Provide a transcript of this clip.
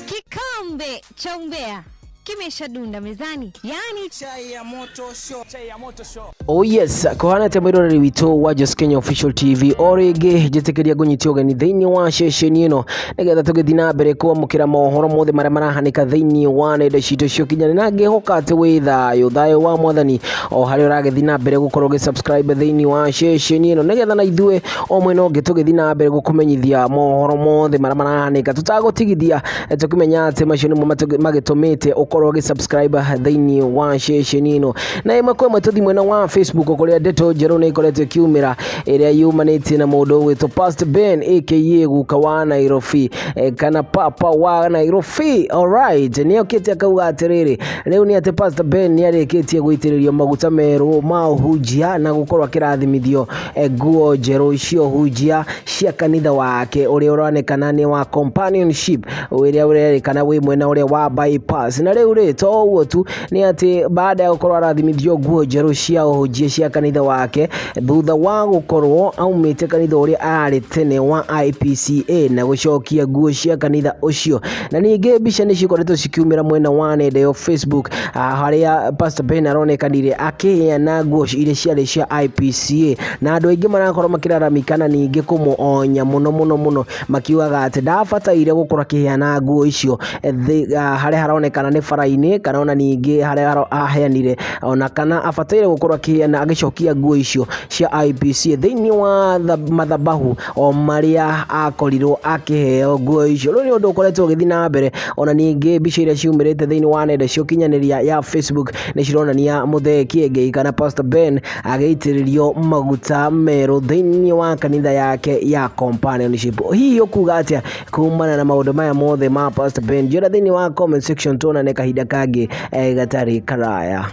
Kikombe cha umbea kimeshadunda mezani, yani chai ya moto show. Oh yes, kohana temurori wito wa Just Kenya Official TV orege jetekeria gunyitioga ni thini wa shesheni ino negetha tugithina mbere kwa mukira mohoro mothe mara marahanika thini wa nenda cito cio kinyane nage hokate withayo thayo wa mwathani o hari uragithina mbere gukorwo ge subscribe thini wa shesheni ino negetha na ithue o mwena ungi tugithina mbere gukumenyithia mohoro mothe mara marahanika tutagotigithia tukimenya ate macio nimo magitumite ukorwo ge subscribe thini wa shesheni ino na imwe kwa mwe tuthi mwena wa Facebook kuria ndeto njeru ni ikorete kiumira iria yumanite na mundu wito Pastor Ben aka guka wa Nairobi kana papa wa Nairobi. Alright, ni okete akauga atiriri riu ni ate Pastor Ben ni arikitie guitiririo maguta meru ma hujia na gukorwa kirathimithio nguo njeru cio hujia cia kanitha wake uria uronekana ni wa companionship uria urerikana wi mwena uria wa bypass. Na riu ri to uguo tu ni ati baada ya gukorwa arathimithio nguo njeru cia hujia cia kanitha wake thutha wa gukorwo aumite kanitha uria ari tene wa IPCA na gucokia nguo cia kanitha ucio. Na ninge mbica ni cikoretwo cikiumira mwena wa nenda yo Facebook haria Pastor Ben aronekanire akiheana nguo iria ciari cia IPCA na andu aingi marakorwo makiraramikana ninge kumuonya muno makiugaga ati ndabataire gukora kiheana nguo icio haria haronekana ni faraini kana ona ninge haria aheanire ona kana abataire gukora kiheana agicokia nguo icio cia IPCA thini wa mathabahu o maria akorirwo akiheo nguo icio. Riu ni undu ukoretwo githina mbere ona ninge mbica iria ciumirite thini wa nenda cio kinyaniria ya Facebook ni cironania mutheki engei kana Pastor Ben ageitiririo maguta meru thini wa kanitha yake ya companionship. Hiyo kuga atia kumana na maundu maya mothe ma Pastor Ben jira thini wa comment section tona ne kahinda kangi gatari karaya.